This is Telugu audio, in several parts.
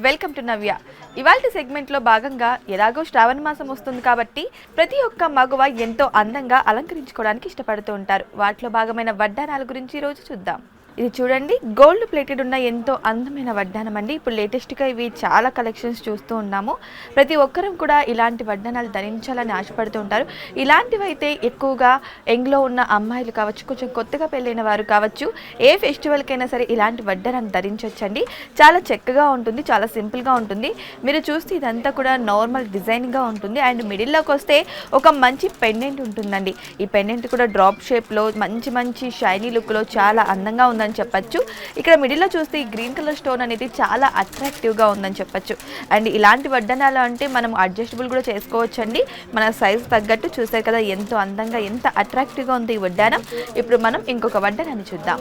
వెల్కమ్ టు నవ్య. ఇవాల్టి సెగ్మెంట్లో భాగంగా ఎలాగో శ్రావణ మాసం వస్తుంది కాబట్టి ప్రతి ఒక్క మగువ ఎంతో అందంగా అలంకరించుకోవడానికి ఇష్టపడుతూ ఉంటారు. వాటిలో భాగమైన వడ్డానాల గురించి ఈరోజు చూద్దాం. ఇది చూడండి, గోల్డ్ ప్లేటెడ్ ఉన్న ఎంతో అందమైన వడ్డానం అండి. ఇప్పుడు లేటెస్ట్గా ఇవి చాలా కలెక్షన్స్ చూస్తూ ఉన్నాము. ప్రతి ఒక్కరం కూడా ఇలాంటి వడ్డానాలు ధరించాలని ఆశపడుతూ ఉంటారు. ఇలాంటివి అయితే ఎక్కువగా యంగ్లో ఉన్న అమ్మాయిలు కావచ్చు, కొంచెం కొత్తగా పెళ్ళైన వారు కావచ్చు, ఏ ఫెస్టివల్కైనా సరే ఇలాంటి వడ్డానాన్ని ధరించవచ్చండి. చాలా చక్కగా ఉంటుంది, చాలా సింపుల్గా ఉంటుంది. మీరు చూస్తే ఇదంతా కూడా నార్మల్ డిజైన్గా ఉంటుంది. అండ్ మిడిల్లోకి వస్తే ఒక మంచి పెండెంట్ ఉంటుందండి. ఈ పెండెంట్ కూడా డ్రాప్ షేప్లో మంచి మంచి షైనీ లుక్లో చాలా అందంగా ఉందని చెప్పచ్చు. ఇక్కడ మిడిల్లో చూస్తే ఈ గ్రీన్ కలర్ స్టోన్ అనేది చాలా అట్రాక్టివ్గా ఉందని చెప్పచ్చు. అండ్ ఇలాంటి వడ్డానాలు అంటే మనం అడ్జస్టబుల్ కూడా చేసుకోవచ్చండి. మన సైజ్ తగ్గట్టు. చూసారు కదా ఎంతో అందంగా, ఎంత అట్రాక్టివ్గా ఉంది ఈ వడ్డానం. ఇప్పుడు మనం ఇంకొక వడ్డానాన్ని చూద్దాం.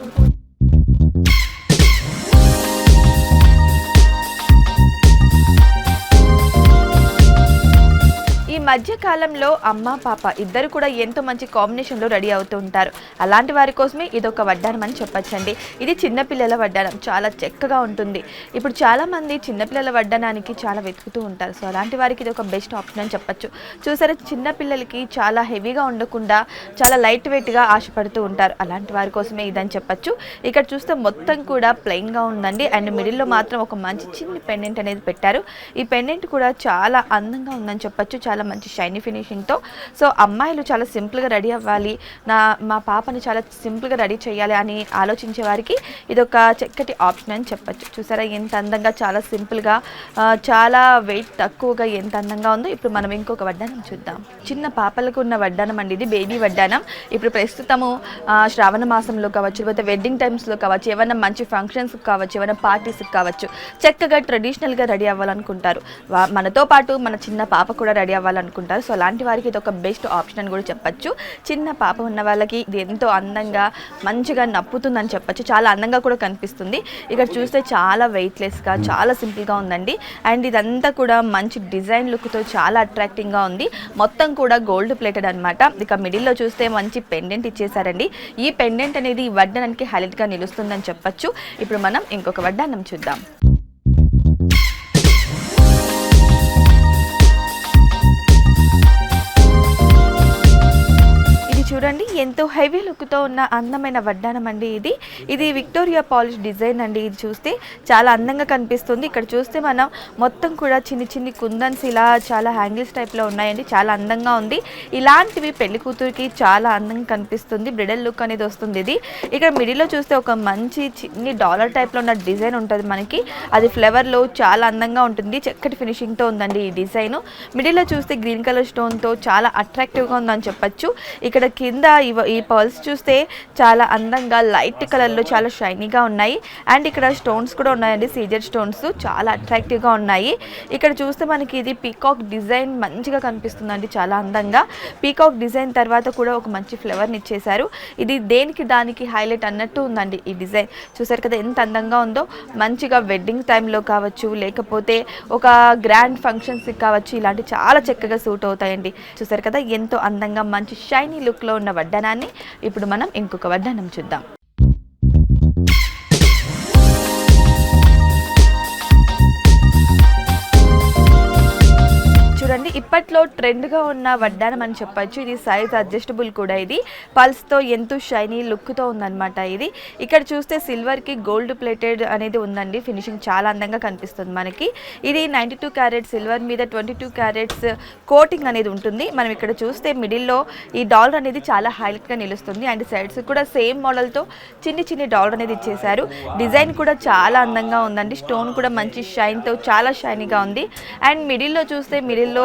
ఈ మధ్య కాలంలో అమ్మ పాప ఇద్దరు కూడా ఎంతో మంచి కాంబినేషన్లో రెడీ అవుతూ ఉంటారు. అలాంటి వారి కోసమే ఇదొక వడ్డానం అని చెప్పచ్చండి. ఇది చిన్నపిల్లల వడ్డానం, చాలా చక్కగా ఉంటుంది. ఇప్పుడు చాలామంది చిన్నపిల్లల వడ్డానానికి చాలా వెతుకుతూ ఉంటారు. సో అలాంటి వారికి ఇది ఒక బెస్ట్ ఆప్షన్ అని చెప్పచ్చు. చూసారా, చిన్నపిల్లలకి చాలా హెవీగా ఉండకుండా చాలా లైట్ వెయిట్గా ఆశపడుతూ ఉంటారు. అలాంటి వారి కోసమే ఇదని చెప్పచ్చు. ఇక్కడ చూస్తే మొత్తం కూడా ప్లెయిన్గా ఉందండి. అండ్ మిడిల్లో మాత్రం ఒక మంచి చిన్న పెండెంట్ అనేది పెట్టారు. ఈ పెండెంట్ కూడా చాలా అందంగా ఉందని చెప్పచ్చు, చాలా మంచి షైనీ ఫినిషింగ్తో. సో అమ్మాయిలు చాలా సింపుల్గా రెడీ అవ్వాలి, మా పాపని చాలా సింపుల్గా రెడీ చేయాలి అని ఆలోచించే వారికి ఇదొక చక్కటి ఆప్షన్ అని చెప్పచ్చు. చూసారా ఎంత అందంగా, చాలా సింపుల్గా, చాలా వెయిట్ తక్కువగా ఎంత అందంగా ఉందో. ఇప్పుడు మనం ఇంకొక వడ్డానం చూద్దాం. చిన్న పాపలకు ఉన్న వడ్డానం అండి, ఇది బేబీ వడ్డానం. ఇప్పుడు ప్రస్తుతము శ్రావణ మాసంలో కావచ్చు, లేకపోతే వెడ్డింగ్ టైమ్స్లో కావచ్చు, ఏమైనా మంచి ఫంక్షన్స్కి కావచ్చు, ఏమైనా పార్టీస్కి కావచ్చు, చక్కగా ట్రెడిషనల్గా రెడీ అవ్వాలనుకుంటారు. మనతో పాటు మన చిన్న పాప కూడా రెడీ అవ్వాలనుకుంటారు. సో అలాంటి వారికి ఇది ఒక బెస్ట్ ఆప్షన్ అని కూడా చెప్పచ్చు. చిన్న పాప ఉన్న వాళ్ళకి ఇది ఎంతో అందంగా, మంచిగా నప్పుతుందని చెప్పచ్చు. చాలా అందంగా కూడా కనిపిస్తుంది. ఇక్కడ చూస్తే చాలా వెయిట్లెస్గా, చాలా సింపుల్గా ఉందండి. అండ్ ఇదంతా కూడా మంచి డిజైన్ లుక్తో చాలా అట్రాక్టింగ్గా ఉంది. మొత్తం కూడా గోల్డ్ ప్లేటెడ్ అనమాట. ఇక మిడిల్లో చూస్తే మంచి పెండెంట్ ఇచ్చేసారండి. ఈ పెండెంట్ అనేది ఈ వడ్డానానికి హైలైట్గా నిలుస్తుందని చెప్పచ్చు. ఇప్పుడు మనం ఇంకొక వడ్డానం చూద్దాం. చూడండి, ఎంతో హెవీ లుక్తో ఉన్న అందమైన వడ్డానం అండి ఇది విక్టోరియా పాలిష్ డిజైన్ అండి. ఇది చూస్తే చాలా అందంగా కనిపిస్తుంది. ఇక్కడ చూస్తే మనం మొత్తం కూడా చిన్ని చిన్ని కుందన్స్ ఇలా చాలా హ్యాంగిల్స్ టైప్లో ఉన్నాయండి. చాలా అందంగా ఉంది. ఇలాంటివి పెళ్లి కూతురికి చాలా అందంగా కనిపిస్తుంది. బ్రిడల్ లుక్ అనేది వస్తుంది. ఇది ఇక్కడ మిడిల్లో చూస్తే ఒక మంచి చిన్ని డాలర్ టైప్లో ఉన్న డిజైన్ ఉంటుంది మనకి. అది ఫ్లవర్లో చాలా అందంగా ఉంటుంది. చక్కటి ఫినిషింగ్తో ఉందండి ఈ డిజైన్. మిడిల్లో చూస్తే గ్రీన్ కలర్ స్టోన్తో చాలా అట్రాక్టివ్గా ఉందని చెప్పచ్చు. ఇక్కడ కింద ఈ పర్ల్స్ చూస్తే చాలా అందంగా లైట్ కలర్లో చాలా షైనీగా ఉన్నాయి. అండ్ ఇక్కడ స్టోన్స్ కూడా ఉన్నాయండి, సీజర్ స్టోన్స్, చాలా అట్రాక్టివ్గా ఉన్నాయి. ఇక్కడ చూస్తే మనకి ఇది పీకాక్ డిజైన్ మంచిగా కనిపిస్తుందండి, చాలా అందంగా. పీకాక్ డిజైన్ తర్వాత కూడా ఒక మంచి ఫ్లవర్ని ఇచ్చేశారు. ఇది దేనికి దానికి హైలైట్ అన్నట్టు ఉందండి ఈ డిజైన్. చూసారు కదా ఎంత అందంగా ఉందో. మంచిగా వెడ్డింగ్ టైంలో కావచ్చు, లేకపోతే ఒక గ్రాండ్ ఫంక్షన్స్కి కావచ్చు, ఇలాంటి చాలా చక్కగా సూట్ అవుతాయండి. చూసారు కదా ఎంతో అందంగా మంచి షైనీ లుక్లో ఉన్న వడ్డానాన్ని. ఇప్పుడు మనం ఇంకొక వడ్డానం చూద్దాం. చూడండి, ఇప్పట్లో ట్రెండ్గా ఉన్న వడ్డానం అని చెప్పచ్చు. ఇది సైజ్ అడ్జస్టబుల్ కూడా. ఇది పల్స్తో ఎంతో షైనీ లుక్తో ఉందన్నమాట. ఇది ఇక్కడ చూస్తే సిల్వర్కి గోల్డ్ ప్లేటెడ్ అనేది ఉందండి. ఫినిషింగ్ చాలా అందంగా కనిపిస్తుంది మనకి. ఇది 92 క్యారెట్స్ సిల్వర్ మీద 22 క్యారెట్స్ కోటింగ్ అనేది ఉంటుంది. మనం ఇక్కడ చూస్తే మిడిల్లో ఈ డాలర్ అనేది చాలా హైలైట్గా నిలుస్తుంది. అండ్ సైడ్స్ కూడా సేమ్ మోడల్తో చిన్ని చిన్ని డాలర్ అనేది ఇచ్చేసారు. డిజైన్ కూడా చాలా అందంగా ఉందండి. స్టోన్ కూడా మంచి షైన్తో చాలా షైనీగా ఉంది. అండ్ మిడిల్లో చూస్తే మిడిల్లో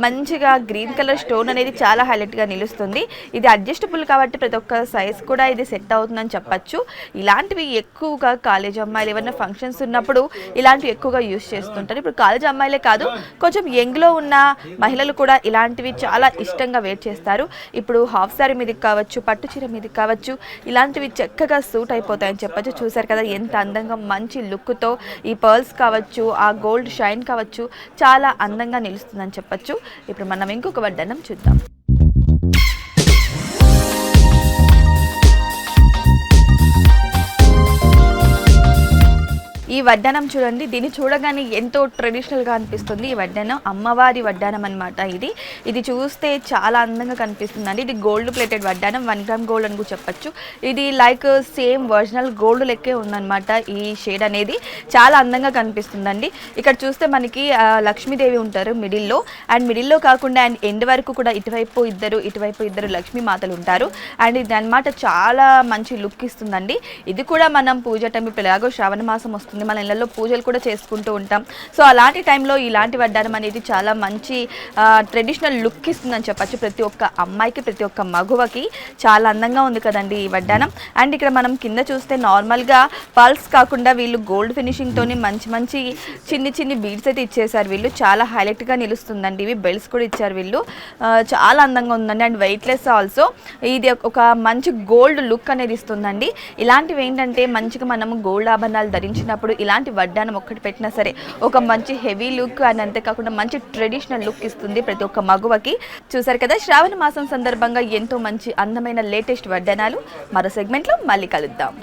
మంచిగా గ్రీన్ కలర్ స్టోన్ అనేది చాలా హైలైట్గా నిలుస్తుంది. ఇది అడ్జస్టబుల్ కాబట్టి ప్రతి ఒక్క సైజ్ కూడా ఇది సెట్ అవుతుందని చెప్పచ్చు. ఇలాంటివి ఎక్కువగా కాలేజ్ అమ్మాయిలు ఏమైనా ఫంక్షన్స్ ఉన్నప్పుడు ఇలాంటివి ఎక్కువగా యూజ్ చేస్తుంటారు. ఇప్పుడు కాలేజ్ అమ్మాయిలే కాదు, కొంచెం యంగ్లో ఉన్న మహిళలు కూడా ఇలాంటివి చాలా ఇష్టంగా వేర్ చేస్తారు. ఇప్పుడు హాఫ్ సారీ మీదకి కావచ్చు, పట్టు చీర మీదకి కావచ్చు, ఇలాంటివి చక్కగా సూట్ అయిపోతాయని చెప్పచ్చు. చూసారు కదా ఎంత అందంగా మంచి లుక్తో ఈ పర్ల్స్ కావచ్చు, ఆ గోల్డ్ షైన్ కావచ్చు, చాలా అందంగా నిలుస్తుందని చెప్పచ్చు. ఇప్పుడు మనం ఇంకొక వడ్డానం చూద్దాం. ఈ వడ్డానం చూడండి, దీన్ని చూడగానే ఎంతో ట్రెడిషనల్గా అనిపిస్తుంది. ఈ వడ్డానం అమ్మవారి వడ్డానం అనమాట. ఇది చూస్తే చాలా అందంగా కనిపిస్తుందండి. ఇది గోల్డ్ ప్లేటెడ్ వడ్డానం, 1 గ్రామ్ గోల్డ్ అని కూడా చెప్పచ్చు. ఇది లైక్ సేమ్ ఒరిజినల్ గోల్డ్ లెక్కే ఉందన్నమాట. ఈ షేడ్ అనేది చాలా అందంగా కనిపిస్తుందండి. ఇక్కడ చూస్తే మనకి లక్ష్మీదేవి ఉంటారు మిడిల్లో, అండ్ మిడిల్లో కాకుండా అండ్ ఎండ్ వరకు కూడా ఇటువైపు ఇద్దరు లక్ష్మీ మాతలు ఉంటారు. అండ్ ఇది అనమాట చాలా మంచి లుక్ ఇస్తుందండి. ఇది కూడా మనం పూజ టైం ఇప్పుడు ఎలాగో శ్రావణ మాసం వస్తుంది, మన ఇళ్లలో పూజలు కూడా చేసుకుంటూ ఉంటాం. సో అలాంటి టైంలో ఇలాంటి వడ్డానం అనేది చాలా మంచి ట్రెడిషనల్ లుక్ ఇస్తుందని చెప్పచ్చు. ప్రతి ఒక్క అమ్మాయికి, ప్రతి ఒక్క మగువకి చాలా అందంగా ఉంది కదండి ఈ వడ్డానం. అండ్ ఇక్కడ మనం కింద చూస్తే నార్మల్గా పల్స్ కాకుండా వీళ్ళు గోల్డ్ ఫినిషింగ్తోని మంచి చిన్ని బీడ్స్ అయితే ఇచ్చేసారు. వీళ్ళు చాలా హైలైట్గా నిలుస్తుందండి. ఇవి బెల్ట్స్ కూడా ఇచ్చారు వీళ్ళు. చాలా అందంగా ఉందండి. And weightless also. ఇది ఒక మంచి గోల్డ్ లుక్ అనేది ఇస్తుందండి. ఇలాంటివి ఏంటంటే మంచిగా మనము గోల్డ్ ఆభరణాలు ధరించినప్పుడు ఇలాంటి వడ్డానం ఒక్కటి పెట్టినా సరే ఒక మంచి హెవీ లుక్, అండ్ అంతేకాకుండా మంచి ట్రెడిషనల్ లుక్ ఇస్తుంది ప్రతి ఒక్క మగువకి. చూసారు కదా, శ్రావణ మాసం సందర్భంగా ఎంతో మంచి అందమైన లేటెస్ట్ వడ్డానాలు. మరో సెగ్మెంట్లో మళ్ళీ కలుద్దాం.